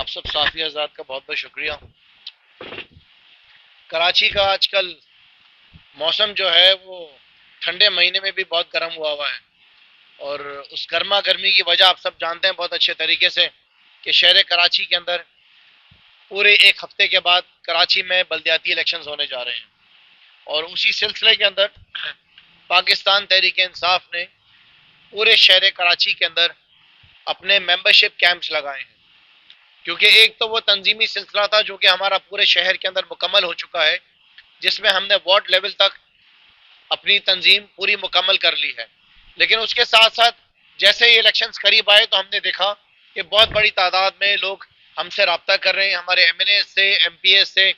آپ سب صافی حضرات کا بہت بہت شکریہ۔ کراچی کا آج کل موسم جو ہے وہ ٹھنڈے مہینے میں بھی بہت گرم ہوا ہے، اور اس گرما گرمی کی وجہ آپ سب جانتے ہیں بہت اچھے طریقے سے کہ شہر کراچی کے اندر پورے ایک ہفتے کے بعد کراچی میں بلدیاتی الیکشنز ہونے جا رہے ہیں، اور اسی سلسلے کے اندر پاکستان تحریک انصاف نے پورے شہر کراچی کے اندر اپنے ممبرشپ کیمپس لگائے ہیں، کیونکہ ایک تو وہ تنظیمی سلسلہ تھا جو کہ ہمارا پورے شہر کے اندر مکمل ہو چکا ہے، جس میں ہم نے وارڈ لیول تک اپنی تنظیم پوری مکمل کر لی ہے، لیکن اس کے ساتھ ساتھ جیسے یہ الیکشنز قریب آئے تو ہم نے دیکھا کہ بہت بڑی تعداد میں لوگ ہم سے رابطہ کر رہے ہیں، ہمارے ایم این اے سے، ایم پی اے سے،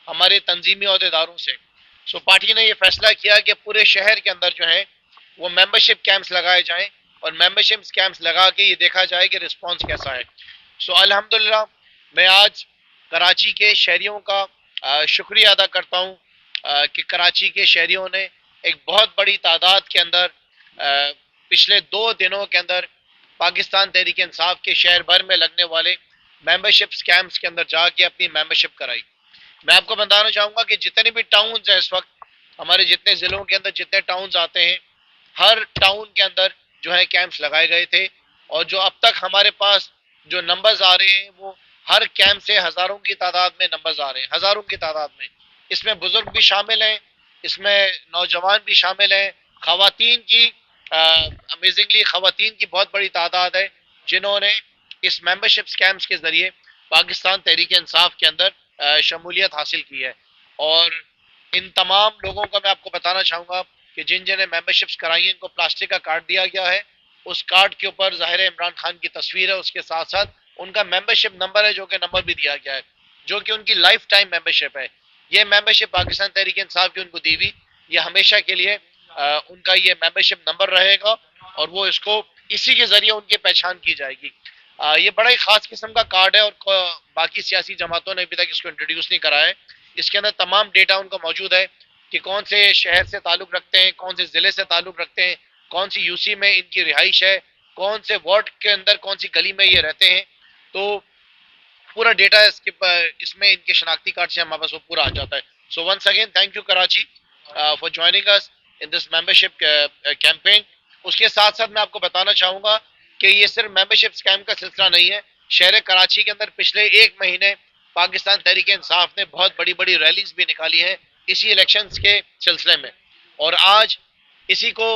ہمارے تنظیمی عہدیداروں سے۔ سو پارٹی نے یہ فیصلہ کیا کہ پورے شہر کے اندر جو ہے وہ ممبرشپ کیمپس لگائے جائیں، اور ممبرشپ کیمپس لگا کے یہ دیکھا جائے کہ رسپانس کیسا ہے۔ سو الحمدللہ میں آج کراچی کے شہریوں کا شکریہ ادا کرتا ہوں کہ کراچی کے شہریوں نے ایک بہت بڑی تعداد کے اندر پچھلے 2 دنوں کے اندر پاکستان تحریک انصاف کے شہر بھر میں لگنے والے ممبرشپ کیمپس کے اندر جا کے اپنی ممبرشپ کرائی۔ میں آپ کو بتانا چاہوں گا کہ جتنے بھی ٹاؤنز ہیں اس وقت ہمارے جتنے ضلعوں کے اندر جتنے ٹاؤنز آتے ہیں، ہر ٹاؤن کے اندر جو ہے کیمپس لگائے گئے تھے، اور جو اب تک ہمارے پاس جو نمبرز آ رہے ہیں وہ ہر کیمپ سے ہزاروں کی تعداد میں نمبرز آ رہے ہیں، ہزاروں کی تعداد میں۔ اس میں بزرگ بھی شامل ہیں، اس میں نوجوان بھی شامل ہیں، خواتین کی امیزنگلی خواتین کی بہت بڑی تعداد ہے جنہوں نے اس ممبرشپ کیمپس کے ذریعے پاکستان تحریک انصاف کے اندر شمولیت حاصل کی ہے۔ اور ان تمام لوگوں کا میں آپ کو بتانا چاہوں گا کہ جن نے ممبرشپس کرائی ہیں ان کو پلاسٹک کا کارڈ دیا گیا ہے، اس کارڈ کے اوپر ظاہر عمران خان کی تصویر ہے، اس کے ساتھ ساتھ ان کا ممبرشپ نمبر ہے جو کہ نمبر بھی دیا گیا ہے، جو کہ ان کی لائف ٹائم ممبرشپ ہے۔ یہ ممبرشپ پاکستان تحریک انصاف کی ان کو دی ہوئی، یہ ہمیشہ کے لیے ان کا یہ ممبرشپ نمبر رہے گا، اور وہ اس کو اسی کے ذریعے ان کی پہچان کی جائے گی۔ یہ بڑا ہی خاص قسم کا کارڈ ہے، اور باقی سیاسی جماعتوں نے ابھی تک اس کو انٹروڈیوس نہیں کرا ہے۔ اس کے اندر تمام ڈیٹا ان کو موجود ہے کہ کون سے شہر سے تعلق رکھتے ہیں، کون سے ضلع سے تعلق رکھتے ہیں، کون سی یو سی میں ان کی رہائش ہے، کون سے وارڈ کے اندر کون سی گلی میں یہ رہتے ہیں، تو پورا ڈیٹا اس میں ان کے شناختی کارڈ سے ہمارے پاس وہ پورا آ جاتا ہے۔ So once again thank you Karachi for joining us in this membership campaign. اس کے ساتھ ساتھ میں آپ کو بتانا چاہوں گا کہ یہ صرف ممبرشپ کیمپ کا سلسلہ نہیں ہے، شہر کراچی کے اندر پچھلے 1 مہینے پاکستان تحریک انصاف نے بہت بڑی بڑی ریلیز بھی نکالی ہیں اسی الیکشنز کے سلسلے میں، اور آج اسی کو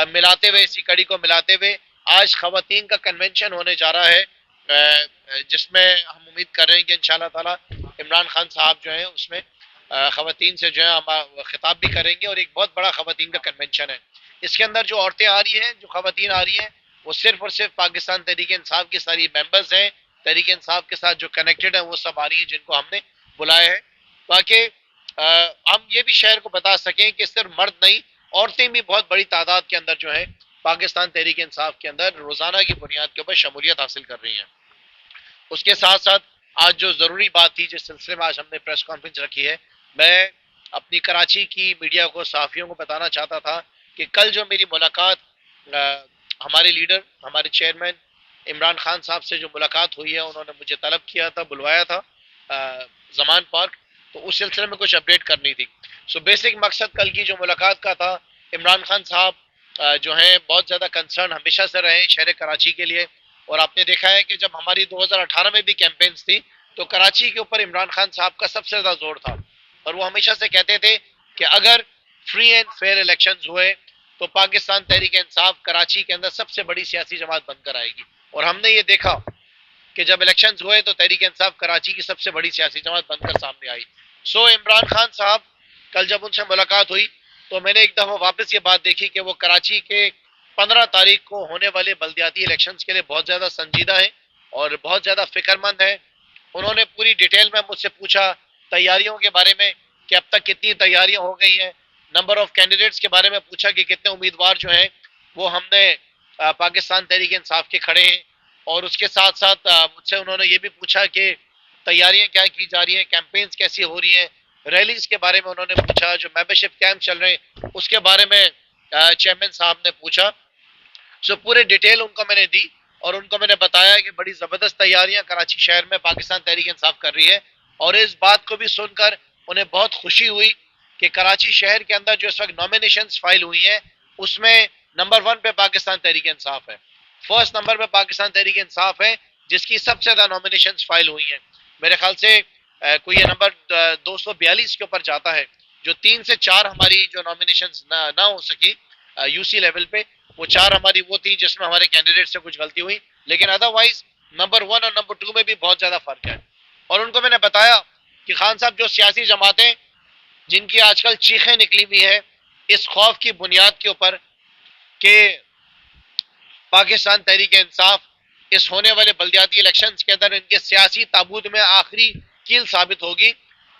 ملاتے ہوئے، اسی کڑی کو ملاتے ہوئے آج خواتین کا کنونشن ہونے جا رہا ہے، جس میں ہم امید کر رہے ہیں کہ انشاءاللہ تعالی عمران خان صاحب جو ہیں اس میں خواتین سے جو ہے ہم خطاب بھی کریں گے، اور ایک بہت بڑا خواتین کا کنونشن ہے۔ اس کے اندر جو عورتیں آ رہی ہیں، جو خواتین آ رہی ہیں، وہ صرف اور صرف پاکستان تحریک انصاف کی ساری ممبرز ہیں، تحریک انصاف کے ساتھ جو کنیکٹڈ ہیں وہ سب آ رہی ہیں جن کو ہم نے بلایا ہے، تاکہ ہم یہ بھی شہر کو بتا سکیں کہ صرف مرد نہیں، عورتیں بھی بہت بڑی تعداد کے اندر جو ہیں پاکستان تحریک انصاف کے اندر روزانہ کی بنیاد کے اوپر شمولیت حاصل کر رہی ہیں۔ اس کے ساتھ ساتھ آج جو ضروری بات تھی جس سلسلے میں آج ہم نے پریس کانفرنس رکھی ہے، میں اپنی کراچی کی میڈیا کو، صحافیوں کو بتانا چاہتا تھا کہ کل جو میری ملاقات ہمارے لیڈر، ہمارے چیئرمین عمران خان صاحب سے جو ملاقات ہوئی ہے، انہوں نے مجھے طلب کیا تھا، بلوایا تھا زمان پارک، تو اس سلسلے میں کچھ اپڈیٹ کرنی تھی۔ سو بیسک مقصد کل کی جو ملاقات کا تھا، عمران خان صاحب جو ہیں بہت زیادہ کنسرن ہمیشہ سے رہے ہیں شہر کراچی کے لیے، اور آپ نے دیکھا ہے کہ جب ہماری 2018 میں بھی کیمپینز تھی تو کراچی کے اوپر عمران خان صاحب کا سب سے زیادہ زور تھا، اور وہ ہمیشہ سے کہتے تھے کہ اگر فری اینڈ فیئر الیکشنز ہوئے تو پاکستان تحریک انصاف کراچی کے اندر سب سے بڑی سیاسی جماعت بن کر آئے گی، اور ہم نے یہ دیکھا کہ جب الیکشنز ہوئے تو تحریک انصاف کراچی کی سب سے بڑی سیاسی جماعت بن کر سامنے آئی۔ سو عمران خان صاحب کل جب ان سے ملاقات ہوئی تو میں نے ایک دفعہ واپس یہ بات دیکھی کہ وہ کراچی کے 15 تاریخ کو ہونے والے بلدیاتی الیکشنز کے لیے بہت زیادہ سنجیدہ ہیں اور بہت زیادہ فکر مند ہیں۔ انہوں نے پوری ڈیٹیل میں مجھ سے پوچھا تیاریوں کے بارے میں کہ اب تک کتنی تیاریاں ہو گئی ہیں، نمبر آف کینڈیڈیٹس کے بارے میں پوچھا کہ کتنے امیدوار جو ہیں وہ ہم نے پاکستان تحریک انصاف کے کھڑے ہیں، اور اس کے ساتھ ساتھ مجھ سے انہوں نے یہ بھی پوچھا کہ تیاریاں کیا کی جا رہی ہیں، کیمپینز کیسی ہو رہی ہیں، ریلیز کے بارے میں انہوں نے پوچھا، جو ممبرشپ کیمپ چل رہے ہیں اس کے بارے میں چیئرمین صاحب نے پوچھا۔ سو پورے ڈیٹیل ان کو میں نے دی، اور ان کو میں نے بتایا کہ بڑی زبردست تیاریاں کراچی شہر میں پاکستان تحریک انصاف کر رہی ہے، اور اس بات کو بھی سن کر انہیں بہت خوشی ہوئی کہ کراچی شہر کے اندر جو اس وقت نامینیشنز فائل ہوئی ہیں اس میں نمبر 1 پہ پاکستان تحریک انصاف ہے، فرسٹ نمبر پہ پاکستان تحریک انصاف ہے، جس کی سب سے زیادہ نامینیشنز فائل ہوئی ہیں۔ میرے خیال سے کوئی یہ نمبر 242 کے اوپر جاتا ہے، جو 3 سے 4 ہماری جو نامینیشنز نہ ہو سکی یو سی لیول پہ، وہ 4 ہماری وہ تھی جس میں ہمارے کینڈیڈیٹ سے کچھ غلطی ہوئی، لیکن ادروائز نمبر 1 اور نمبر 2 میں بھی بہت زیادہ فرق ہے۔ اور ان کو میں نے بتایا کہ خان صاحب جو سیاسی جماعتیں جن کی آج کل چیخیں نکلی ہوئی ہیں اس خوف کی بنیاد کے اوپر کہ پاکستان تحریک انصاف اس ہونے والے بلدیاتی الیکشنز کے اندر ان کے سیاسی تابوت میں آخری کیل ثابت ہوگی،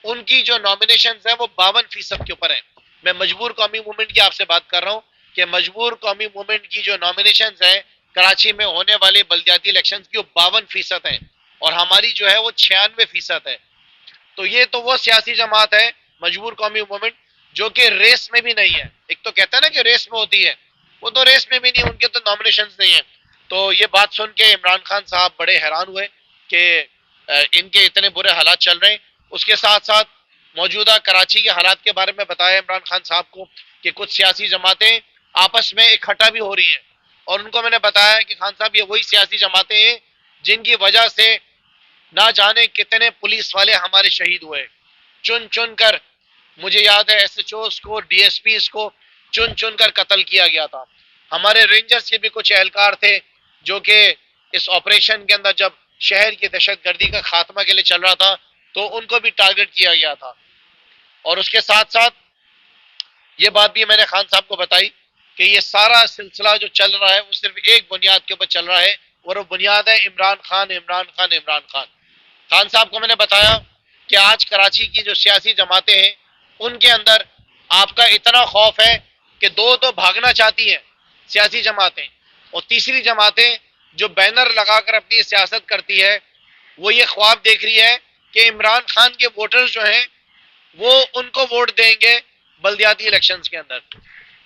ان کی جو نامینیشنز ہیں وہ 52% کے اوپر ہیں۔ میں مجبور قومی موومنٹ کی آپ سے بات کر رہا ہوں کہ مجبور قومی موومنٹ کی جو نامینیشنز ہیں کراچی میں ہونے والے بلدیاتی الیکشنز کی وہ 52% ہیں، اور ہماری جو ہے وہ 96% ہے۔ تو یہ تو وہ سیاسی جماعت ہے مجبور قومی موومنٹ جو کہ ریس میں بھی نہیں ہے۔ ایک تو کہتا ہے نا کہ ریس میں ہوتی ہے، وہ تو ریس میں بھی نہیں، ان کے تو نامینیشنز نہیں ہیں۔ تو یہ بات سن کے عمران خان صاحب بڑے حیران ہوئے کہ ان کے اتنے برے حالات چل رہے ہیں۔ اس کے ساتھ ساتھ موجودہ کراچی کے حالات کے بارے میں بتایا عمران خان صاحب کو کہ کچھ سیاسی جماعتیں آپس میں اکٹھا بھی ہو رہی ہیں، اور ان کو میں نے بتایا کہ خان صاحب یہ وہی سیاسی جماعتیں ہیں جن کی وجہ سے نہ جانے کتنے پولیس والے ہمارے شہید ہوئے، چن چن کر، مجھے یاد ہے ایس ایچ اوز کو، ڈی ایس پیز کو چن چن کر قتل کیا گیا تھا۔ ہمارے رینجرز کے بھی کچھ اہلکار تھے جو کہ اس آپریشن کے اندر جب شہر کی دہشت گردی کا خاتمہ کے لیے چل رہا تھا تو ان کو بھی ٹارگٹ کیا گیا تھا۔ اور اس کے ساتھ ساتھ یہ بات بھی میں نے خان صاحب کو بتائی کہ یہ سارا سلسلہ جو چل رہا ہے وہ صرف ایک بنیاد کے اوپر چل رہا ہے، اور وہ بنیاد ہے عمران خان عمران خان عمران خان۔ خان صاحب کو میں نے بتایا کہ آج کراچی کی جو سیاسی جماعتیں ہیں ان کے اندر آپ کا اتنا خوف ہے کہ دو تو بھاگنا چاہتی ہیں سیاسی جماعتیں، اور تیسری جماعتیں جو بینر لگا کر اپنی سیاست کرتی ہے وہ یہ خواب دیکھ رہی ہے کہ عمران خان کے ووٹرز جو ہیں وہ ان کو ووٹ دیں گے بلدیاتی الیکشنز کے اندر۔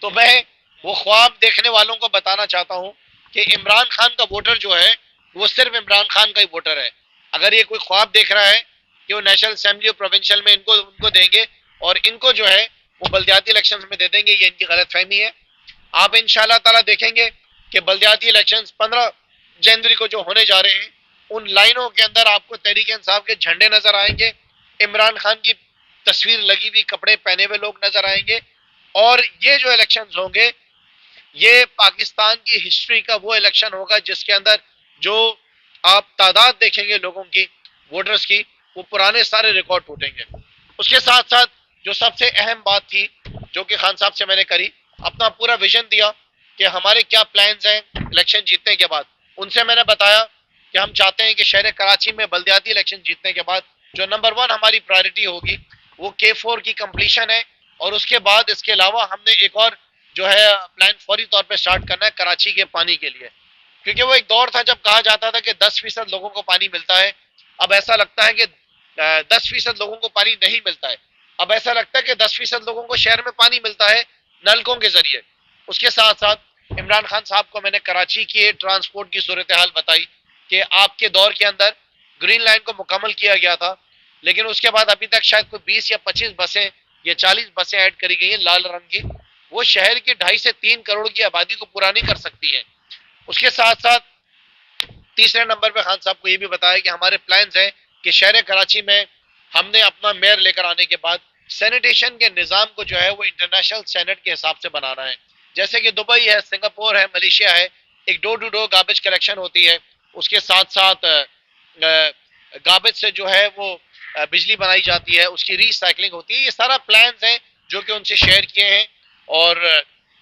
تو میں وہ خواب دیکھنے والوں کو بتانا چاہتا ہوں کہ عمران خان کا ووٹر جو ہے وہ صرف عمران خان کا ہی ووٹر ہے۔ اگر یہ کوئی خواب دیکھ رہا ہے کہ وہ نیشنل اسمبلی اور پروونشل میں ان کو دیں گے اور ان کو جو ہے وہ بلدیاتی الیکشنز میں دے دیں گے، یہ ان کی غلط فہمی ہے۔ آپ انشاءاللہ تعالیٰ دیکھیں گے کہ بلدیاتی الیکشنز 15 جنوری کو جو ہونے جا رہے ہیں ان لائنوں کے اندر آپ کو تحریک انصاف کے جھنڈے نظر آئیں گے، عمران خان کی تصویر لگی ہوئی کپڑے پہنے ہوئے لوگ نظر آئیں گے، اور یہ جو الیکشنز ہوں گے یہ پاکستان کی ہسٹری کا وہ الیکشن ہوگا جس کے اندر جو آپ تعداد دیکھیں گے لوگوں کی، ووٹرز کی، وہ پرانے سارے ریکارڈ ٹوٹیں گے۔ اس کے ساتھ ساتھ جو سب سے اہم بات تھی جو کہ خان صاحب سے میں نے کری، اپنا پورا ویژن دیا کہ ہمارے کیا پلانز ہیں الیکشن جیتنے کے بعد۔ ان سے میں نے بتایا کہ ہم چاہتے ہیں کہ شہر کراچی میں بلدیاتی الیکشن جیتنے کے بعد جو نمبر 1 ہماری پرائرٹی ہوگی وہ K4 کی کمپلیشن ہے، اور اس کے بعد اس کے علاوہ ہم نے ایک اور جو ہے پلان فوری طور پہ سٹارٹ کرنا ہے کراچی کے پانی کے لیے، کیونکہ وہ ایک دور تھا جب کہا جاتا تھا کہ 10% لوگوں کو پانی ملتا ہے، اب ایسا لگتا ہے کہ 10% لوگوں کو پانی نہیں ملتا ہے، اب ایسا لگتا ہے کہ 10% لوگوں کو شہر میں پانی ملتا ہے نلکوں کے ذریعے۔ اس کے ساتھ ساتھ عمران خان صاحب کو میں نے کراچی کی ٹرانسپورٹ کی صورتحال بتائی کہ آپ کے دور کے اندر گرین لائن کو مکمل کیا گیا تھا، لیکن اس کے بعد ابھی تک شاید کوئی 20 یا 25 بسیں یا 40 بسیں ایڈ کری گئی ہیں لال رنگ کی، وہ شہر کی 2.5 سے 3 کروڑ کی آبادی کو پورا نہیں کر سکتی ہیں۔ اس کے ساتھ ساتھ تیسرے نمبر پہ خان صاحب کو یہ بھی بتایا کہ ہمارے پلانز ہیں کہ شہر کراچی میں ہم نے اپنا میئر لے کر آنے کے بعد سینیٹیشن کے نظام کو جو ہے وہ انٹرنیشنل اسٹینڈرڈ کے حساب سے بنانا ہے، جیسے کہ دبئی ہے، سنگاپور ہے، ملیشیا ہے، ایک ڈور ٹو ڈور گاربیج کلیکشن ہوتی ہے، اس کے ساتھ ساتھ گاربیج سے جو ہے وہ بجلی بنائی جاتی ہے، اس کی ری سائیکلنگ ہوتی ہے۔ یہ سارا پلانز ہیں جو کہ ان سے شیئر کیے ہیں، اور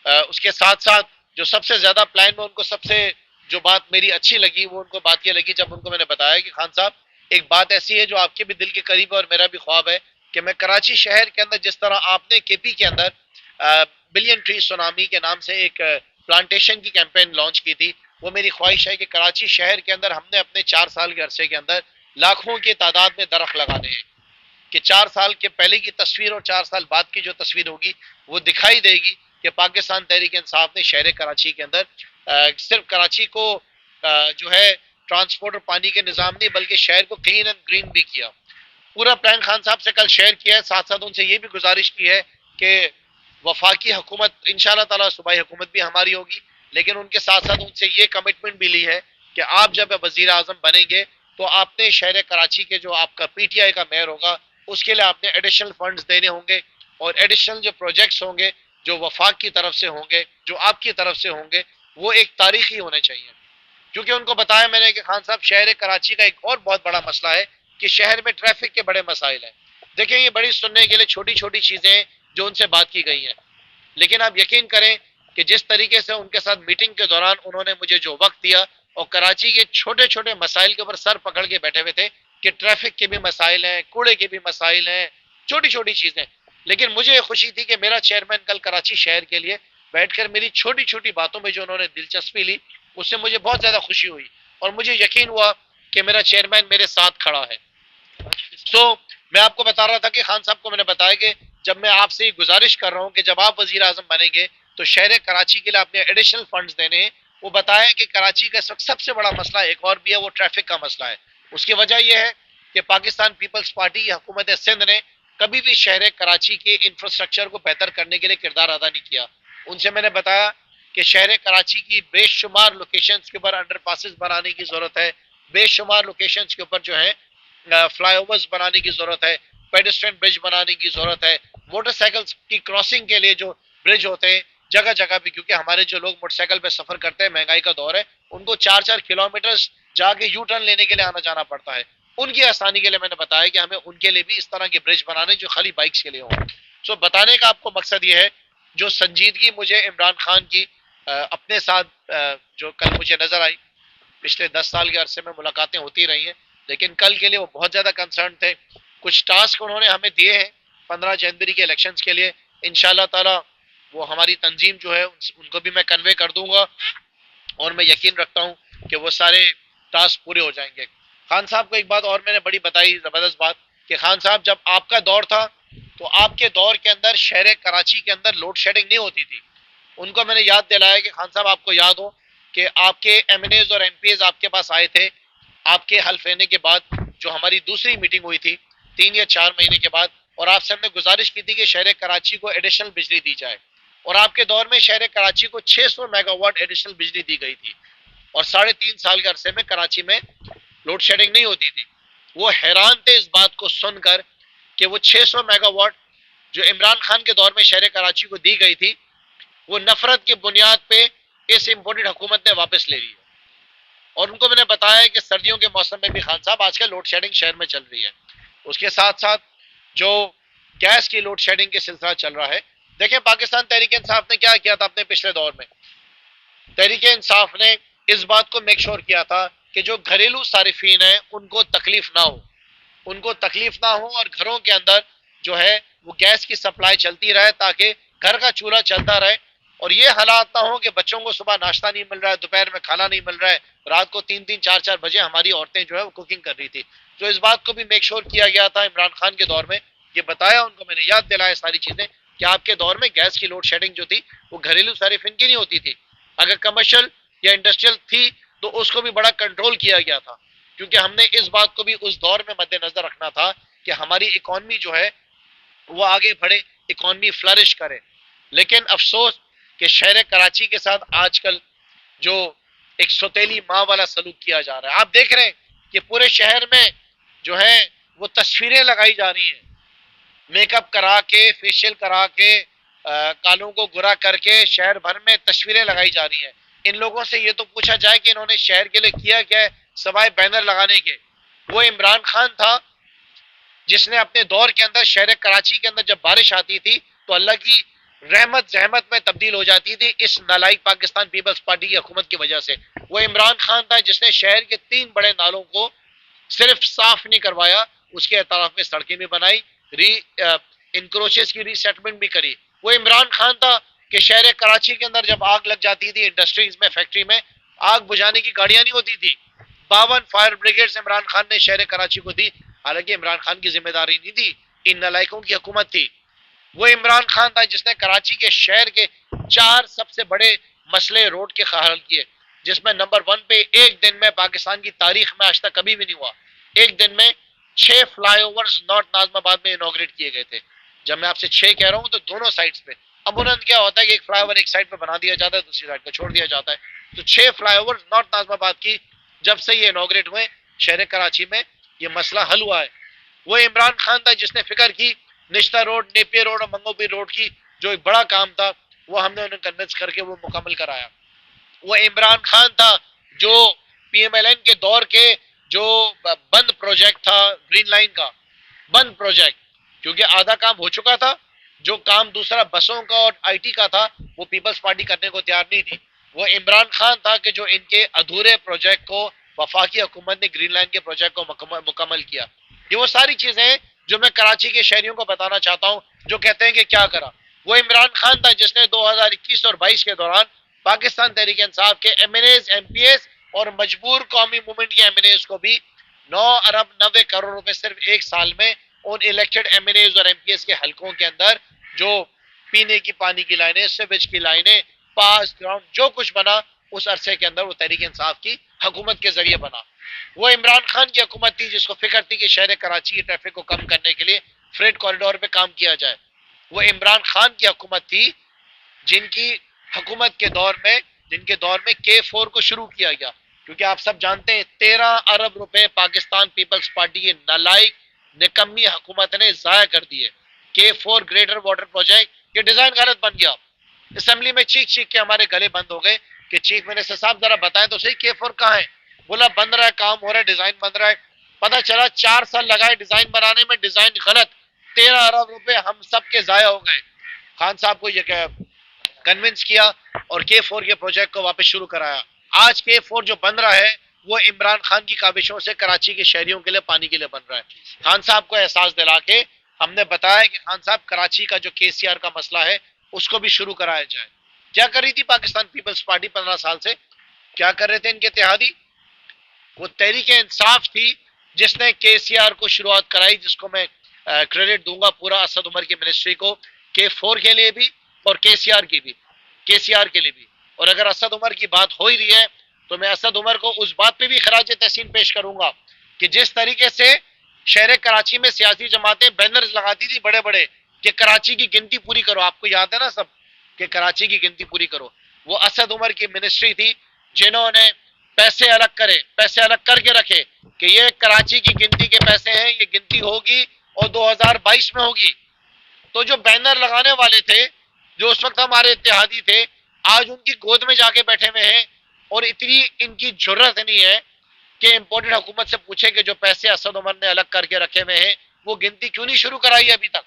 اس کے ساتھ ساتھ جو سب سے زیادہ پلان میں ان کو سب سے جو بات میری اچھی لگی وہ ان کو بات یہ لگی جب ان کو میں نے بتایا کہ خان صاحب ایک بات ایسی ہے جو آپ کے بھی دل کے قریب ہے اور میرا بھی خواب ہے کہ میں کراچی شہر کے اندر جس طرح آپ نے کے پی کے اندر بلین ٹری سونامی کے نام سے ایک پلانٹیشن کی کیمپین لانچ کی تھی، وہ میری خواہش ہے کہ کراچی شہر کے اندر ہم نے اپنے 4 سال کے عرصے کے اندر لاکھوں کی تعداد میں درخت لگانے ہیں، کہ 4 سال کے پہلے کی تصویر اور 4 سال بعد کی جو تصویر ہوگی وہ دکھائی دے گی کہ پاکستان تحریک انصاف نے شہر کراچی کے اندر صرف کراچی کو جو ہے ٹرانسپورٹ اور پانی کے نظام نہیں بلکہ شہر کو کلین اینڈ گرین بھی کیا. پورا پلان خان صاحب سے کل شیئر کیا ہے، ساتھ ساتھ ان سے یہ بھی گزارش کی ہے کہ وفاقی حکومت انشاءاللہ تعالی صوبائی حکومت بھی ہماری ہوگی، لیکن ان کے ساتھ ساتھ ان سے یہ کمٹمنٹ بھی لی ہے کہ آپ جب وزیر اعظم بنیں گے تو آپ نے شہر کراچی کے جو آپ کا پی ٹی آئی کا میئر ہوگا اس کے لیے آپ نے ایڈیشنل فنڈز دینے ہوں گے، اور ایڈیشنل جو پروجیکٹس ہوں گے جو وفاق کی طرف سے ہوں گے، جو آپ کی طرف سے ہوں گے، وہ ایک تاریخی ہونے چاہیے. کیونکہ ان کو بتایا میں نے کہ خان صاحب شہر کراچی کا ایک اور بہت بڑا مسئلہ ہے کہ شہر میں ٹریفک کے بڑے مسائل ہیں. دیکھیں یہ بڑی سننے کے لیے چھوٹی چھوٹی چیزیں ہیں جو ان سے بات کی گئی ہیں، لیکن آپ یقین کریں کہ جس طریقے سے ان کے ساتھ میٹنگ کے دوران انہوں نے مجھے جو وقت دیا اور کراچی کے چھوٹے چھوٹے مسائل کے اوپر سر پکڑ کے بیٹھے ہوئے تھے کہ ٹریفک کے بھی مسائل ہیں، کوڑے کے بھی مسائل ہیں، چھوٹی چھوٹی چیزیں. لیکن مجھے یہ خوشی تھی کہ میرا چیئرمین کل کراچی شہر کے لیے بیٹھ کر میری چھوٹی چھوٹی باتوں میں جو انہوں نے دلچسپی لی اس سے مجھے بہت زیادہ خوشی ہوئی اور مجھے یقین ہوا کہ میرا چیئرمین میرے ساتھ کھڑا ہے. میں آپ کو بتا رہا تھا کہ خان صاحب کو میں نے بتایا کہ جب میں آپ سے گزارش کر رہا ہوں کہ جب آپ وزیر اعظم بنیں گے تو شہر کراچی کے لیے آپ نے ایڈیشنل فنڈز دینے ہیں. وہ بتایا کہ کراچی کا سب سے بڑا مسئلہ ایک اور بھی ہے، وہ ٹریفک کا مسئلہ ہے. اس کی وجہ یہ ہے کہ پاکستان پیپلز پارٹی حکومت سندھ نے کبھی بھی شہر کراچی کے انفراسٹرکچر کو بہتر کرنے کے لیے کردار ادا نہیں کیا. ان سے میں نے بتایا کہ شہر کراچی کی بے شمار لوکیشنز کے اوپر انڈر پاسز بنانے کی ضرورت ہے، بے شمار لوکیشنز کے اوپر جو ہے فلائی اوورز بنانے کی ضرورت ہے، پیڈسٹرین برج بنانے کی ضرورت ہے، موٹر سائیکلز کی کراسنگ کے لیے جو برج ہوتے ہیں جگہ جگہ پہ، کیونکہ ہمارے جو لوگ موٹر سائیکل پہ سفر کرتے ہیں مہنگائی کا دور ہے، ان کو 4 کلومیٹرز جا کے یو ٹرن لینے کے لیے آنا جانا پڑتا ہے. ان کی آسانی کے لیے میں نے بتایا کہ ہمیں ان کے لیے بھی اس طرح کے برج بنانے جو خالی بائکس کے لیے ہوں. سو بتانے کا آپ کو مقصد یہ ہے جو سنجیدگی مجھے عمران خان کی اپنے ساتھ جو کل مجھے نظر آئی، پچھلے 10 سال کے عرصے میں ملاقاتیں ہوتی رہی ہیں لیکن کل کے لیے وہ بہت زیادہ کنسرن تھے. کچھ ٹاسک انہوں نے ہمیں دیے ہیں 15 جنوری کے الیکشنز کے لیے، انشاءاللہ تعالی وہ ہماری تنظیم جو ہے ان کو بھی میں کنوے کر دوں گا اور میں یقین رکھتا ہوں کہ وہ سارے ٹاسک پورے ہو جائیں گے. خان صاحب کو ایک بات اور میں نے بڑی بتائی، زبردست بات، کہ خان صاحب جب آپ کا دور تھا تو آپ کے دور کے اندر شہر کراچی کے اندر لوڈ شیڈنگ نہیں ہوتی تھی. ان کو میں نے یاد دلایا کہ خان صاحب آپ کو یاد ہو کہ آپ کے ایم این ایز اور ایم پی ایز آپ کے پاس آئے تھے آپ کے حلف لینے کے بعد، جو ہماری دوسری میٹنگ ہوئی تھی 3 یا 4 مہینے کے بعد، اور آپ سے ہم نے گزارش کی تھی کہ شہر کراچی کو ایڈیشنل بجلی دی جائے. اور آپ کے دور میں شہر کراچی کو 600 میگا واٹ ایڈیشنل بجلی دی گئی تھی اور 3.5 سال کے عرصے میں کراچی میں لوڈ شیڈنگ نہیں ہوتی تھی. وہ حیران تھے اس بات کو سن کر کہ وہ 600 میگا واٹ جو عمران خان کے دور میں شہر کراچی کو دی گئی تھی وہ نفرت کی بنیاد پہ اس امپورٹڈ حکومت نے واپس لے لی ہے. اور ان کو میں نے بتایا کہ سردیوں کے موسم میں بھی خان صاحب آج کل لوڈ شیڈنگ شہر میں چل رہی ہے. اس کے ساتھ ساتھ جو گیس کی لوڈ شیڈنگ کے سلسلہ چل رہا ہے، دیکھیں پاکستان تحریک انصاف نے کیا کیا تھا اپنے پچھلے دور میں. تحریک انصاف نے اس بات کو میک شور کیا تھا کہ جو گھریلو صارفین ہیں ان کو تکلیف نہ ہو، ان کو تکلیف نہ ہو اور گھروں کے اندر جو ہے وہ گیس کی سپلائی چلتی رہے تاکہ گھر کا چولہا چلتا رہے اور یہ حالات نہ ہو کہ بچوں کو صبح ناشتہ نہیں مل رہا ہے، دوپہر میں کھانا نہیں مل رہا ہے، رات کو 3 3 4 4 بجے ہماری عورتیں جو ہے وہ کوکنگ کر رہی تھی. تو اس بات کو بھی میک شور کیا گیا تھا عمران خان کے دور میں. یہ بتایا ان کو میں نے، یاد دلایا ساری چیزیں کہ آپ کے دور میں گیس کی لوڈ شیڈنگ جو تھی وہ گھریلو صارفین کی نہیں ہوتی تھی، اگر کمرشل یا انڈسٹریل تھی تو اس کو بھی بڑا کنٹرول کیا گیا تھا کیونکہ ہم نے اس بات کو بھی اس دور میں مد نظر رکھنا تھا کہ ہماری اکانومی جو ہے وہ آگے بڑھے، اکانومی فلرش کرے. لیکن افسوس کہ شہر کراچی کے ساتھ آج کل جو ایک سوتیلی ماں والا سلوک کیا جا رہا ہے، آپ دیکھ رہے ہیں کہ پورے شہر میں جو ہے وہ تصویریں لگائی جا رہی ہیں، میک اپ کرا کے، فیشیل کرا کے، کالوں کو گرا کر کے شہر بھر میں تصویریں لگائی جا رہی ہیں. ان لوگوں سے یہ تو پوچھا جائے کہ انہوں نے شہر کے لیے کیا کیا ہے سوائے بینر لگانے کے. وہ عمران خان تھا جس نے اپنے دور کے اندر شہر کراچی کے اندر جب بارش آتی تھی تو اللہ کی رحمت زحمت میں تبدیل ہو جاتی تھی اس نالائق پاکستان پیپلز پارٹی کی حکومت کی وجہ سے. وہ عمران خان تھا جس نے شہر کے 3 بڑے نالوں کو صرف صاف نہیں کروایا، اس کے اطراف میں سڑکیں بھی بنائی، انکروچز کی ری سیٹلمنٹ بھی کری. وہ عمران خان تھا کہ شہر کراچی کے اندر جب آگ لگ جاتی تھی انڈسٹریز میں، فیکٹری میں، آگ بجھانے کی گاڑیاں نہیں ہوتی تھی، 52 فائر بریگیڈز عمران خان نے شہر کراچی کو دی. حالانکہ عمران خان کی ذمہ داری نہیں تھی، ان نالائقوں کی حکومت تھی. وہ عمران خان تھا جس نے کراچی کے شہر کے 4 سب سے بڑے مسئلے روڈ کے حل کیے، جس میں نمبر 1 پہ ایک دن میں پاکستان کی تاریخ میں آج تک کبھی بھی نہیں ہوا، ایک دن میں 6 فلائی اوورز نارتھ ناظم آباد میں انوگریٹ کیے گئے تھے. جب میں آپ سے 6 کہہ رہا ہوں تو دونوں سائڈس پہ. اب انہوں نے کیا ہوتا ہے کہ ایک فلائی اوور ایک سائڈ پہ بنا دیا جاتا ہے، دوسری سائڈ پہ چھوڑ دیا جاتا ہے. تو 6 فلائی اوور نارتھ ناظم آباد کی جب سے یہ انوگریٹ ہوئے شہر کراچی میں یہ مسئلہ حل ہوا ہے. وہ عمران خان تھا جس نے فکر کی نشتہ روڈ، نیپیر روڈ اور منگو پیر روڈ کی جو ایک بڑا کام تھا وہ ہم نے انہیں کنونس کر کے وہ مکمل کرایا. وہ عمران خان تھا جو پی ایم ایل این کے دور کے جو بند پروجیکٹ تھا گرین لائن کا، بند پروجیکٹ کیونکہ آدھا کام ہو چکا تھا، جو کام دوسرا بسوں کا اور آئی ٹی کا تھا وہ پیپلز پارٹی کرنے کو تیار نہیں تھی. وہ عمران خان تھا کہ جو ان کے ادھورے پروجیکٹ کو وفاقی حکومت نے گرین لائن کے پروجیکٹ کو مکمل کیا. یہ وہ ساری چیزیں ہیں جو میں کراچی کے شہریوں کو بتانا چاہتا ہوں جو کہتے ہیں کہ کیا کرا. وہ عمران خان تھا جس نے 2021 اور 22 کے دوران پاکستان تحریک انصاف کے MNAs, MPAs اور مجبور قومی موومنٹ کے ایم این ایز کو بھی 9 ارب 90 کروڑ روپے صرف ایک سال میں ان الیکٹڈ ایم این ایز اور ایم پی ایز کے حلقوں کے اندر جو پینے کی پانی کی لائنیں، سیویج کی لائنیں، پاس گراؤنڈ جو کچھ بنا اس عرصے کے اندر وہ تحریک انصاف کی حکومت کے ذریعے بنا. وہ عمران خان کی حکومت تھی جس کو فکر تھی کہ شہر کراچی کی ٹریفک کو کم کرنے کے لیے فریٹ کوریڈور پہ کام کیا جائے. وہ عمران خان کی حکومت تھی جن کے دور میں K4 کو شروع کیا گیا. کیونکہ آپ سب جانتے ہیں 13 ارب روپے پاکستان پیپلز پارٹی کی نالائق نکمی حکومت نے ضائع کر دیے. K4 گریٹر واٹر پروجیکٹ یہ ڈیزائن غلط بن گیا. اسمبلی میں چیخ کے ہمارے گلے بند ہو گئے کہ چیف منسٹر صاحب ذرا بتائیں تو صحیح K4 کہاں ہے. بولا بن رہا ہے، کام ہو رہا ہے، ڈیزائن بن رہا ہے. پتہ چلا 4 سال لگائے ڈیزائن بنانے میں، ڈیزائن غلط، 13 ارب روپے ہم سب کے ضائع ہو گئے. خان صاحب کو یہ کنونس کیا اور K4 کے پروجیکٹ کو واپس شروع کرایا. آج K4 جو بن رہا ہے وہ عمران خان کی کاوشوں سے کراچی کے شہریوں کے لیے پانی کے لیے بن رہا ہے. خان صاحب کو احساس دلا کے ہم نے بتایا کہ خان صاحب کراچی کا جو KCR کا مسئلہ ہے اس کو بھی شروع کرایا جائے. کیا کر رہی تھی پاکستان پیپلز پارٹی 15 سال سے؟ کیا کر رہے تھے ان کے اتحادی؟ وہ تحریک انصاف تھی جس نے KCR کو شروعات کرائی، جس کو میں کریڈٹ دوں گا پورا اسد عمر کی منسٹری کو، K4 کے لیے بھی اور KCR کے لیے بھی. اور اگر اسد عمر کی بات ہو ہی رہی ہے تو میں اسد عمر کو اس بات پہ بھی خراج تحسین پیش کروں گا کہ جس طریقے سے شہر کراچی میں سیاسی جماعتیں بینرز لگاتی تھی بڑے بڑے کہ کراچی کی گنتی پوری کرو، آپ کو یاد ہے نا سب کہ کراچی کی گنتی پوری کرو، وہ اسد عمر کی منسٹری تھی جنہوں نے پیسے الگ کر کے رکھے کہ یہ کراچی کی گنتی کے پیسے ہیں، یہ گنتی ہوگی اور 2022 میں ہوگی. تو جو بینر لگانے والے تھے جو اس وقت ہمارے اتحادی تھے آج ان کی گود میں جا کے بیٹھے ہوئے ہیں اور اتنی ان کی جرت نہیں ہے کہ امپورٹڈ حکومت سے پوچھے کہ جو پیسے اسد عمر نے الگ کر کے رکھے ہوئے ہیں وہ گنتی کیوں نہیں شروع کرائی ابھی تک.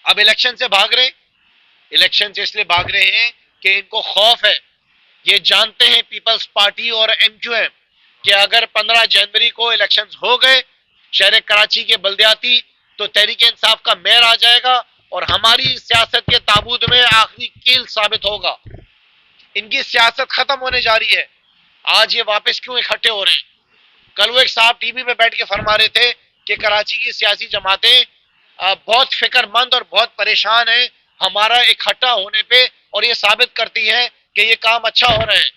اب الیکشن سے بھاگ رہے، الیکشن سے اس لیے بھاگ رہے ہیں کہ ان کو خوف ہے. یہ جانتے ہیں پیپلز پارٹی اور ایم کیو ایم کہ اگر 15 جنوری کو الیکشنز ہو گئے شہر کراچی کے بلدیاتی تو تحریک انصاف کا میئر آ جائے گا اور ہماری سیاست کے تابوت میں آخری کیل ثابت ہوگا. ان کی سیاست ختم ہونے جا رہی ہے. آج یہ واپس کیوں اکٹھے ہو رہے ہیں؟ کل وہ ایک صاحب ٹی وی پہ بیٹھ کے فرما رہے تھے کہ کراچی کی سیاسی جماعتیں بہت فکر مند اور بہت پریشان ہیں ہمارا اکٹھا ہونے پہ اور یہ ثابت کرتی ہیں کہ یہ کام اچھا ہو رہا ہے.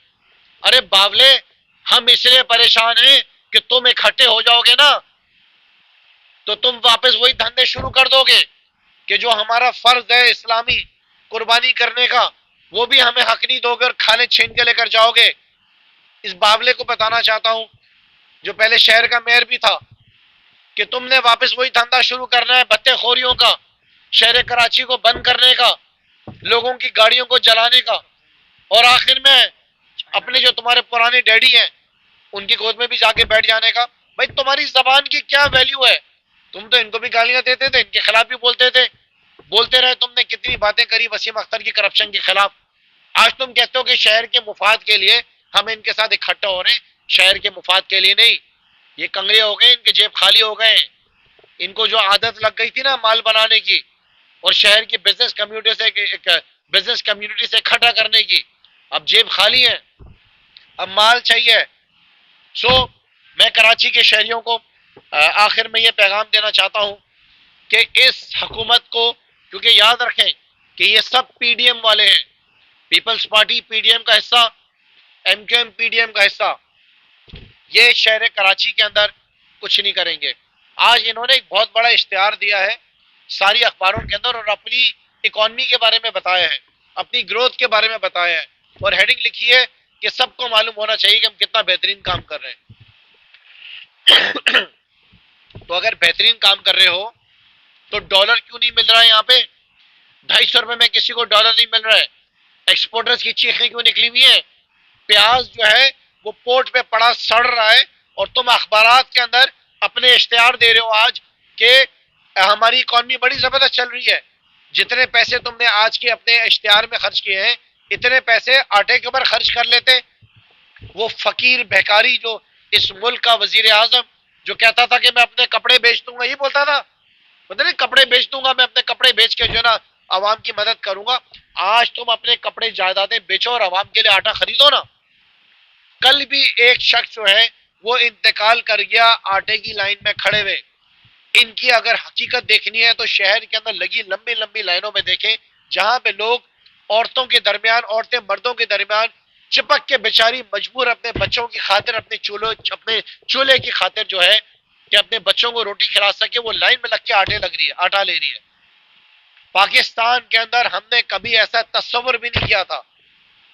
ارے باولے، ہم اس لیے پریشان ہیں کہ تم اکٹھے ہو جاؤ گے نا تو تم واپس وہی دھندے شروع کر دو گے کہ جو ہمارا فرض ہے اسلامی قربانی کرنے کا وہ بھی ہمیں حق نہیں دو گے اور کھانے چھین کے لے کر جاؤ گے. اس باولے کو بتانا چاہتا ہوں جو پہلے شہر کا میئر بھی تھا کہ تم نے واپس وہی دھندا شروع کرنا ہے بتے خوریوں کا، شہر کراچی کو بند کرنے کا، لوگوں کی گاڑیوں کو جلانے کا، اور آخر میں اپنے جو تمہارے پرانے ڈیڈی ہیں ان کی گود میں بھی جا کے بیٹھ جانے کا. بھائی تمہاری زبان کی کیا ویلیو ہے؟ تم تو ان کو بھی گالیاں دیتے تھے، ان کے خلاف بھی بولتے تھے، بولتے رہے. تم نے کتنی باتیں کری وسیم اختر کی کرپشن کے خلاف. آج تم کہتے ہو کہ شہر کے مفاد کے لیے ہم ان کے ساتھ اکٹھا ہو رہے ہیں، شہر کے مفاد کے لیے نہیں. یہ کنگرے ہو گئے، ان کے جیب خالی ہو گئے ہیں. ان کو جو عادت لگ گئی تھی نا مال بنانے کی اور شہر کی بزنس کمیونٹی سے اکٹھا کرنے کی، اب جیب خالی ہے، اب مال چاہیے. میں کراچی کے شہریوں کو آخر میں یہ پیغام دینا چاہتا ہوں کہ اس حکومت کو، کیونکہ یاد رکھیں کہ یہ سب پی ڈی ایم والے ہیں، Peoples Party PDM کا حصہ، MQM PDM کا حصہ یہ شہر کراچی کے اندر کچھ نہیں کریں گے. آج انہوں نے ایک بہت بڑا اشتہار دیا ہے ساری اخباروں کے اندر اور اپنی اکانومی کے بارے میں بتایا ہے, اپنی گروتھ کے بارے میں بتایا ہے, اور ہیڈنگ لکھی ہے کہ سب کو معلوم ہونا چاہیے کہ ہم کتنا بہترین کام کر رہے ہیں. تو اگر بہترین کام کر رہے ہو تو ڈالر کیوں نہیں مل رہا ہے؟ یہاں پہ 250 روپے میں کسی کو ڈالر نہیں مل رہا ہے. ایکسپورٹرز کی چیخیں کیوں نکلی ہوئی ہیں؟ پیاز جو ہے وہ پورٹ پہ پڑا سڑ رہا ہے اور تم اخبارات کے اندر اپنے اشتہار دے رہے ہو آج کہ ہماری اکانومی بڑی زبردست چل رہی ہے. جتنے پیسے تم نے آج کے اپنے اشتہار میں خرچ کیے ہیں اتنے پیسے آٹے کے اوپر خرچ کر لیتے. وہ فقیر بھیکاری جو اس ملک کا وزیر اعظم جو کہتا تھا کہ میں اپنے کپڑے بیچ دوں گا, یہ بولتا تھا مطلب کپڑے بیچ دوں گا, میں اپنے کپڑے بیچ کے جو ہے نا عوام کی مدد کروں گا. آج تم اپنے کپڑے جائیدادیں بیچو اور عوام کے لیے آٹا خریدو نا. کل بھی ایک شخص جو ہے وہ انتقال کر گیا آٹے کی لائن میں کھڑے ہوئے. ان کی اگر حقیقت دیکھنی ہے تو شہر کے اندر لگی لمبی لمبی لائنوں میں دیکھیں جہاں پہ لوگ عورتوں کے درمیان, عورتیں مردوں کے درمیان چپک کے بیچاری مجبور اپنے بچوں کی خاطر, اپنے چولہے کی خاطر جو ہے کہ اپنے بچوں کو روٹی کھلا سکے, وہ لائن میں لگ کے آٹا لے رہی ہے. پاکستان کے اندر ہم نے کبھی ایسا تصور بھی نہیں کیا تھا,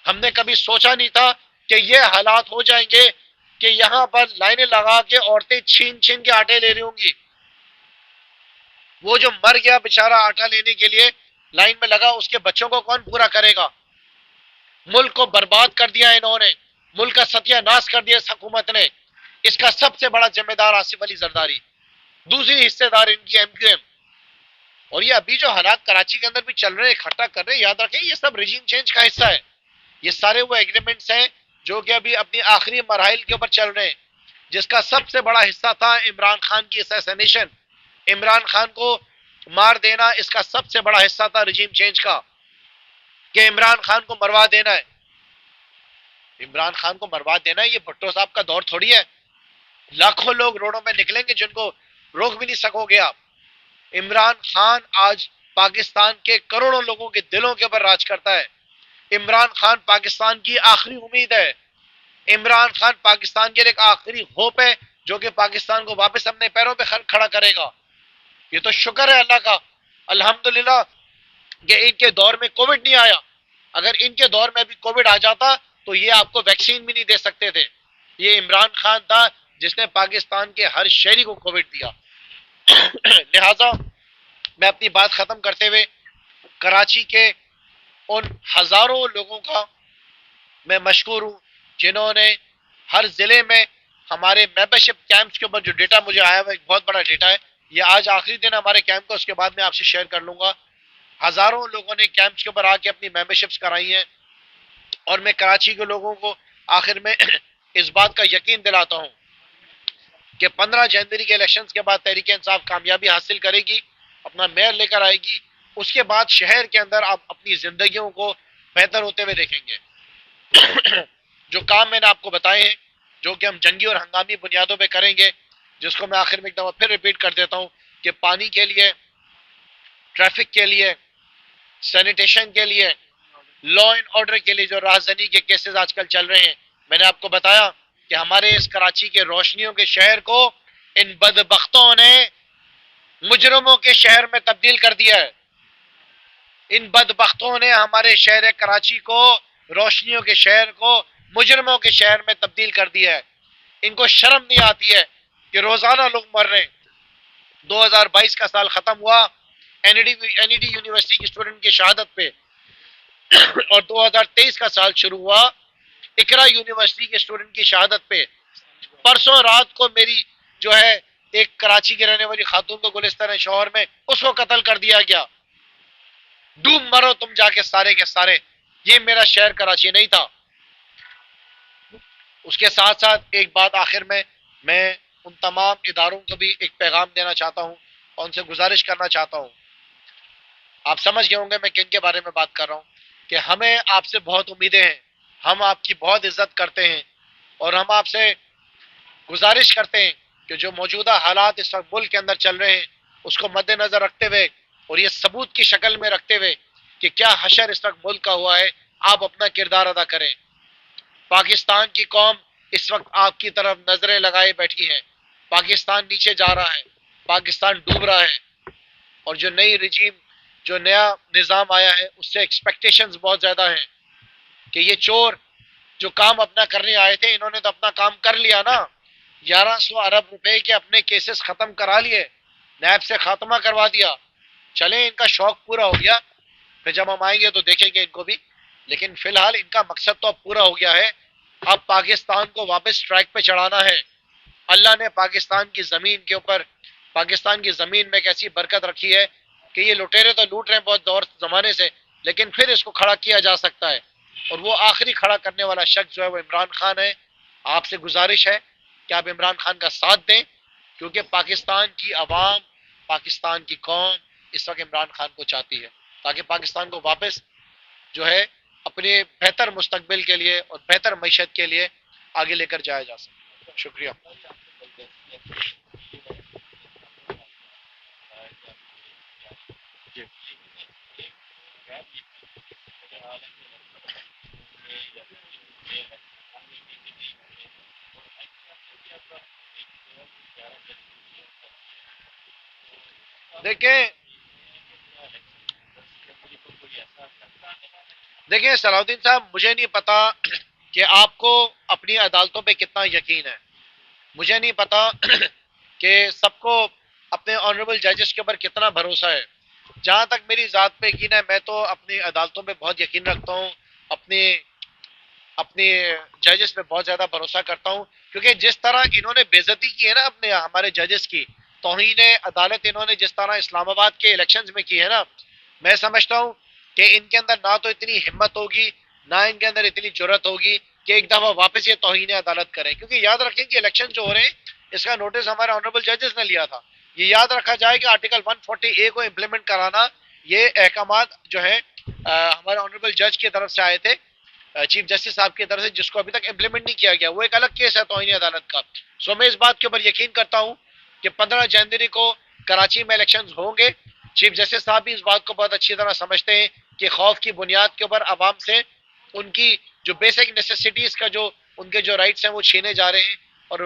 ہم نے کبھی سوچا نہیں تھا کہ یہ حالات ہو جائیں گے کہ یہاں پر لائنیں لگا کے عورتیں چھین چھین کے آٹے لے رہی ہوں گی. وہ جو مر گیا بیچارہ آٹا لینے کے لیے لائن میں لگا, اس کے بچوں کو کون پورا کرے گا؟ ملک کو برباد کر دیا انہوں نے, ملک کا ستیہ ناش کر دیا اس حکومت نے. اس کا سب سے بڑا ذمہ دار آصف علی زرداری, دوسری حصے دار ان کی MQM. اور یہ ابھی جو حالات کراچی کے اندر بھی چل رہے ہیں اکٹھا کر رہے ہیں, یاد رکھیں یہ سب ریجیم چینج کا حصہ ہے. یہ سارے وہ ایگریمنٹس ہیں جو کہ ابھی اپنی آخری مراحل کے اوپر چل رہے ہیں, جس کا سب سے بڑا حصہ تھا عمران خان کی اسیسینیشن, عمران خان کو مار دینا. اس کا سب سے بڑا حصہ تھا ریجیم چینج کا کہ عمران خان کو مروا دینا ہے. عمران خان کو مروا دینا ہے, یہ بھٹو صاحب کا دور تھوڑی ہے. لاکھوں لوگ روڈوں میں نکلیں گے جن کو روک بھی نہیں سکو گے آپ. عمران خان آج پاکستان کے کروڑوں لوگوں کے دلوں کے اوپر راج کرتا ہے. عمران خان پاکستان کی آخری امید ہے. عمران خان پاکستان کے ایک آخری ہوپ ہے جو کہ پاکستان کو واپس اپنے پیروں پہ کھڑا کرے گا. یہ تو شکر ہے اللہ کا, الحمدللہ کہ ان کے دور میں کووڈ نہیں آیا. اگر ان کے دور میں بھی کووڈ آ جاتا تو یہ آپ کو ویکسین بھی نہیں دے سکتے تھے. یہ عمران خان تھا جس نے پاکستان کے ہر شہری کو کووڈ دیا. لہذا میں اپنی بات ختم کرتے ہوئے کراچی کے ان ہزاروں لوگوں کا میں مشکور ہوں جنہوں نے ہر ضلع میں ہمارے ممبرشپ کیمپس کے اوپر جو ڈیٹا مجھے آیا ہوا ایک بہت بڑا ڈیٹا ہے. یہ آج آخری دن ہمارے کیمپ کا, اس کے بعد میں آپ سے شیئر کر لوں گا. ہزاروں لوگوں نے کیمپس کے اوپر آ کے اپنی ممبرشپس کرائی ہیں اور میں کراچی کے لوگوں کو آخر میں اس بات کا یقین دلاتا ہوں کہ 15 جنوری کے الیکشنز کے بعد تحریک انصاف کامیابی حاصل کرے گی, اپنا میئر لے کر آئے گی. اس کے بعد شہر کے اندر آپ اپنی زندگیوں کو بہتر ہوتے ہوئے دیکھیں گے. جو کام میں نے آپ کو بتائے ہیں جو کہ ہم جنگی اور ہنگامی بنیادوں پہ کریں گے, جس کو میں آخر میں ایک دفعہ پھر ریپیٹ کر دیتا ہوں کہ پانی کے لیے, ٹریفک کے لیے, سینیٹیشن کے لیے, لا اینڈ آرڈر کے لیے جو راہزنی کے کیسز آج کل چل رہے ہیں, میں نے آپ کو بتایا کہ ہمارے اس کراچی کے روشنیوں کے شہر کو ان بدبختوں نے مجرموں کے شہر میں تبدیل کر دیا ہے. ان بدبختوں نے ہمارے شہر کراچی کو, روشنیوں کے شہر کو مجرموں کے شہر میں تبدیل کر دیا ہے. ان کو شرم نہیں آتی ہے کہ روزانہ لوگ مر رہے ہیں. 2022 کا سال ختم ہوا این ای ڈی یونیورسٹی کی اسٹوڈنٹ کی شہادت پہ, اور 2023 کا سال شروع ہوا اقرا یونیورسٹی کے اسٹوڈنٹ کی شہادت پہ. پرسوں رات کو میری جو ہے ایک کراچی کی رہنے والی خاتون کو گلستان شوہر میں اس کو قتل کر دیا گیا. ڈوب مرو تم جا کے سارے کے سارے. یہ میرا شہر کراچی نہیں تھا. اس کے ساتھ ساتھ ایک بات آخر میں ان تمام اداروں کو بھی ایک پیغام دینا چاہتا ہوں اور ان سے گزارش کرنا چاہتا ہوں. آپ سمجھ گئے ہوں گے میں کن کے بارے میں بات کر رہا ہوں کہ ہمیں آپ سے بہت امیدیں ہیں, ہم آپ کی بہت عزت کرتے ہیں اور ہم آپ سے گزارش کرتے ہیں کہ جو موجودہ حالات اس وقت ملک کے اندر چل رہے ہیں اس کو مد نظر رکھتے ہوئے اور یہ ثبوت کی شکل میں رکھتے ہوئے کہ کیا حشر اس وقت ملک کا ہوا ہے, آپ اپنا کردار ادا کریں. پاکستان کی قوم اس وقت آپ کی طرف نظریں لگائے بیٹھی ہیں. پاکستان نیچے جا رہا ہے، پاکستان ڈوب رہا ہے، اور جو نئی رجیم، جو نیا نظام آیا ہے اس سے ایکسپیکٹیشنز بہت زیادہ ہیں کہ یہ چور جو کام اپنا کرنے آئے تھے انہوں نے تو اپنا کام کر لیا نا. 1100 ارب روپے کے اپنے کیسز ختم کرا لیے، نیب سے خاتمہ کروا دیا. چلیں ان کا شوق پورا ہو گیا، پھر جب ہم آئیں گے تو دیکھیں گے ان کو بھی. لیکن فی الحال ان کا مقصد تو اب پورا ہو گیا ہے. اب پاکستان کو واپس ٹریک پہ چڑھانا ہے. اللہ نے پاکستان کی زمین کے اوپر، پاکستان کی زمین میں ایک ایسی برکت رکھی ہے کہ یہ لٹیرے تو لوٹ رہے ہیں بہت دور زمانے سے، لیکن پھر اس کو کھڑا کیا جا سکتا ہے. اور وہ آخری کھڑا کرنے والا شخص جو ہے وہ عمران خان ہے. آپ سے گزارش ہے کہ آپ عمران خان کا ساتھ دیں، کیونکہ پاکستان کی عوام، پاکستان کی قوم اس وقت عمران خان کو چاہتی ہے، تاکہ پاکستان کو واپس جو ہے اپنے بہتر مستقبل کے لیے اور بہتر معیشت کے لیے آگے لے کر جایا جا سکے. شکریہ. جی دیکھیں دیکھیں صلاح الدین صاحب، مجھے نہیں پتا کہ آپ کو اپنی عدالتوں پہ کتنا یقین ہے. مجھے نہیں پتا کہ سب کو اپنے آنریبل ججز کے اوپر کتنا بھروسہ ہے. جہاں تک میری ذات پہ یقین ہے، میں تو اپنی عدالتوں پہ بہت یقین رکھتا ہوں، اپنی اپنی ججز پہ بہت زیادہ بھروسہ کرتا ہوں. کیونکہ جس طرح انہوں نے بے عزتی کی ہے نا اپنے ہمارے ججز کی، توہین عدالت انہوں نے جس طرح اسلام آباد کے الیکشنز میں کی ہے نا، میں سمجھتا ہوں کہ ان کے اندر نہ تو اتنی ہمت ہوگی، نہ ان کے اندر اتنی جرت ہوگی کہ ایک دفعہ واپس یہ توہین عدالت کریں. کیونکہ یاد رکھیں کہ الیکشن جو ہو رہے ہیں اس کا نوٹس ہمارے آنریبل ججز نے لیا تھا. یہ یاد رکھا جائے کہ آرٹیکل 140A کو امپلیمنٹ کرانا، یہ احکامات جو ہیں ہمارے آنریبل جج کی طرف سے آئے تھے، چیف جسٹس صاحب کی طرف سے، جس کو ابھی تک امپلیمنٹ نہیں کیا گیا. وہ ایک الگ کیس ہے توہین عدالت کا. سو میں اس بات کے اوپر یقین کرتا ہوں کہ 15 جنوری کو کراچی میں الیکشنز ہوں گے. چیف جسٹس صاحب بھی اس بات کو بہت اچھی طرح سمجھتے ہیں کہ خوف کی بنیاد کے اوپر عوام سے ان کی جو بیسک نیسیسٹیز کا جو ان کے جو رائٹس ہیں وہ چھینے جا رہے ہیں، اور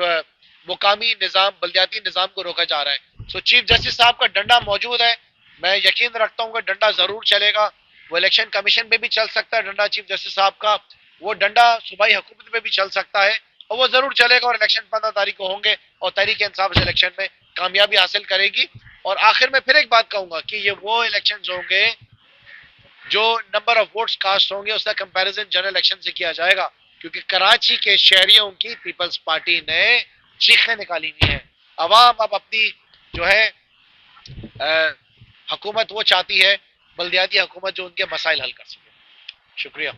مقامی نظام، بلدیاتی نظام کو روکا جا رہا ہے. سو چیف جسٹس صاحب کا ڈنڈا موجود ہے. میں یقین رکھتا ہوں کہ ڈنڈا ضرور چلے گا. وہ الیکشن کمیشن پہ بھی چل سکتا ہے ڈنڈا چیف جسٹس صاحب کا، وہ ڈنڈا صوبائی حکومت پہ بھی چل سکتا ہے، اور وہ ضرور چلے گا. اور الیکشن 15 تاریخ کو ہوں گے اور تحریک انصاف اس الیکشن میں کامیابی حاصل کرے گی. اور آخر میں پھر ایک بات کہوں گا کہ یہ وہ الیکشنز ہوں گے جو نمبر آف ووٹس کاسٹ ہوں گے اس کا کمپیریزن جنرل الیکشن سے کیا جائے گا. کیونکہ کراچی کے شہریوں کی پیپلز پارٹی نے چیخیں نکالی ہوئی ہیں. عوام اب اپنی جو ہے حکومت وہ چاہتی ہے، بلدیاتی حکومت جو ان کے مسائل حل کر سکے. شکریہ.